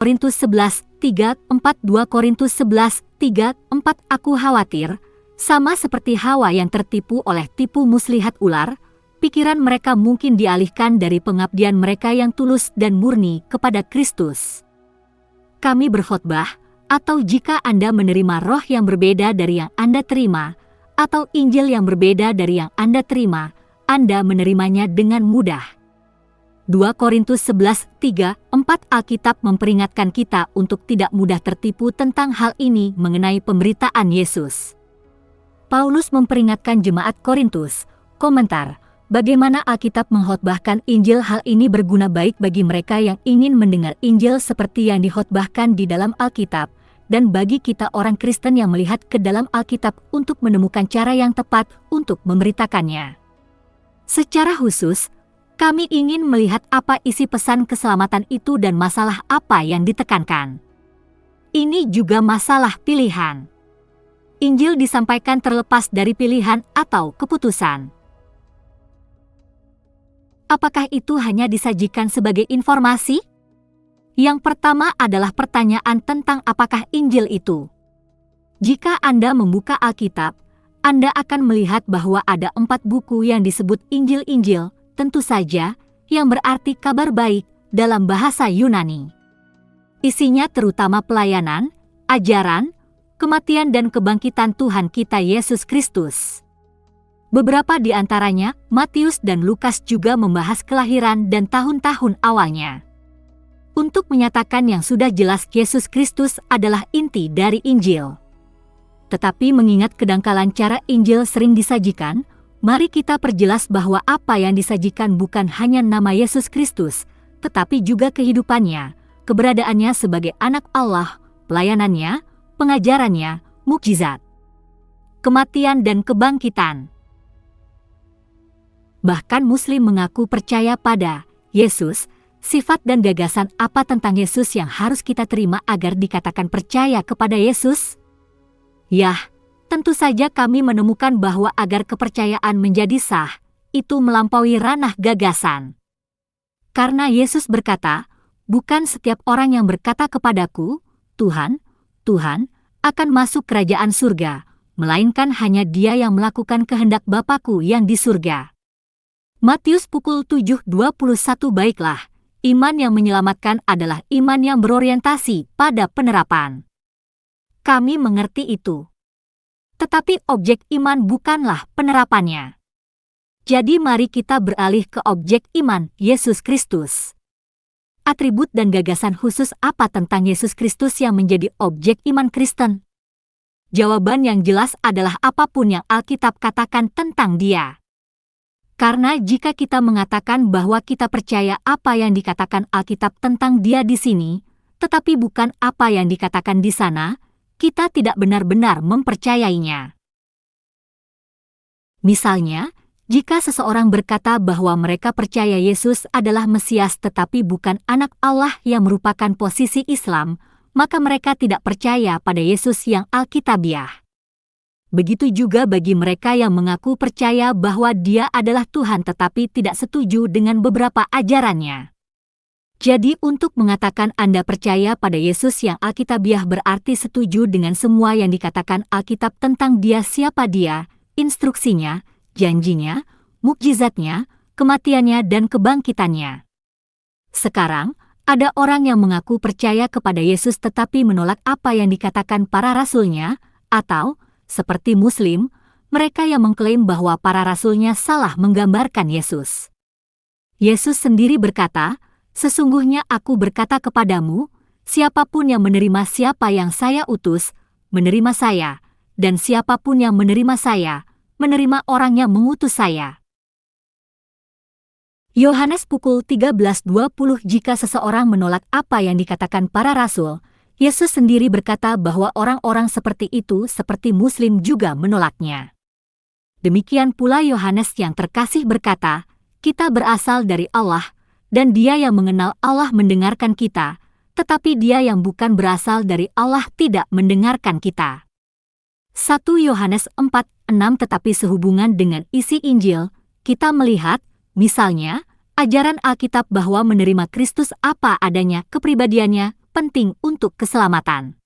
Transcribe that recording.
Korintus 11:3-4 2 Korintus 11:3-4 Aku khawatir, sama seperti Hawa yang tertipu oleh tipu muslihat ular, pikiran mereka mungkin dialihkan dari pengabdian mereka yang tulus dan murni kepada Kristus. Kami berkhotbah, atau jika Anda menerima roh yang berbeda dari yang Anda terima, atau Injil yang berbeda dari yang Anda terima, Anda menerimanya dengan mudah. 2 Korintus 11:3-4 Alkitab memperingatkan kita untuk tidak mudah tertipu tentang hal ini mengenai pemberitaan Yesus. Paulus memperingatkan jemaat Korintus, komentar, bagaimana Alkitab mengkhotbahkan Injil. Hal ini berguna baik bagi mereka yang ingin mendengar Injil seperti yang dikhotbahkan di dalam Alkitab, dan bagi kita orang Kristen yang melihat ke dalam Alkitab untuk menemukan cara yang tepat untuk memberitakannya. Secara khusus, kami ingin melihat apa isi pesan keselamatan itu dan masalah apa yang ditekankan. Ini juga masalah pilihan. Injil disampaikan terlepas dari pilihan atau keputusan. Apakah itu hanya disajikan sebagai informasi? Yang pertama adalah pertanyaan tentang apakah Injil itu. Jika Anda membuka Alkitab, Anda akan melihat bahwa ada 4 buku yang disebut Injil-Injil, tentu saja, yang berarti kabar baik dalam bahasa Yunani. Isinya terutama pelayanan, ajaran, kematian dan kebangkitan Tuhan kita Yesus Kristus. Beberapa di antaranya, Matius dan Lukas juga membahas kelahiran dan tahun-tahun awalnya. Untuk menyatakan yang sudah jelas Yesus Kristus adalah inti dari Injil. Tetapi mengingat kedangkalan cara Injil sering disajikan, mari kita perjelas bahwa apa yang disajikan bukan hanya nama Yesus Kristus, tetapi juga kehidupannya, keberadaannya sebagai anak Allah, pelayanannya, pengajarannya, mukjizat, kematian dan kebangkitan. Bahkan Muslim mengaku percaya pada Yesus. Sifat dan gagasan apa tentang Yesus yang harus kita terima agar dikatakan percaya kepada Yesus? Yah, tentu saja kami menemukan bahwa agar kepercayaan menjadi sah, itu melampaui ranah gagasan. Karena Yesus berkata, bukan setiap orang yang berkata kepadaku, Tuhan, Tuhan, akan masuk kerajaan surga, melainkan hanya dia yang melakukan kehendak Bapa-Ku yang di surga. Matius pukul 7:21 Baiklah, iman yang menyelamatkan adalah iman yang berorientasi pada penerapan. Kami mengerti itu. Tetapi objek iman bukanlah penerapannya. Jadi mari kita beralih ke objek iman, Yesus Kristus. Atribut dan gagasan khusus apa tentang Yesus Kristus yang menjadi objek iman Kristen? Jawaban yang jelas adalah apapun yang Alkitab katakan tentang Dia. Karena jika kita mengatakan bahwa kita percaya apa yang dikatakan Alkitab tentang Dia di sini, tetapi bukan apa yang dikatakan di sana, kita tidak benar-benar mempercayainya. Misalnya, jika seseorang berkata bahwa mereka percaya Yesus adalah Mesias tetapi bukan anak Allah yang merupakan posisi Islam, maka mereka tidak percaya pada Yesus yang Alkitabiah. Begitu juga bagi mereka yang mengaku percaya bahwa Dia adalah Tuhan tetapi tidak setuju dengan beberapa ajarannya. Jadi untuk mengatakan Anda percaya pada Yesus yang Alkitabiah berarti setuju dengan semua yang dikatakan Alkitab tentang Dia, siapa Dia, instruksinya, janjinya, mukjizatnya, kematiannya dan kebangkitannya. Sekarang, ada orang yang mengaku percaya kepada Yesus tetapi menolak apa yang dikatakan para rasulnya, atau seperti Muslim, mereka yang mengklaim bahwa para rasulnya salah menggambarkan Yesus. Yesus sendiri berkata, sesungguhnya aku berkata kepadamu, siapapun yang menerima siapa yang saya utus, menerima saya, dan siapapun yang menerima saya, menerima orang yang mengutus saya. Yohanes pukul 13:20 Jika seseorang menolak apa yang dikatakan para rasul, Yesus sendiri berkata bahwa orang-orang seperti itu seperti Muslim juga menolaknya. Demikian pula Yohanes yang terkasih berkata, kita berasal dari Allah, dan Dia yang mengenal Allah mendengarkan kita, tetapi dia yang bukan berasal dari Allah tidak mendengarkan kita. 1 Yohanes 4:6 Tetapi sehubungan dengan isi Injil, kita melihat, misalnya, ajaran Alkitab bahwa menerima Kristus apa adanya, kepribadiannya, penting untuk keselamatan.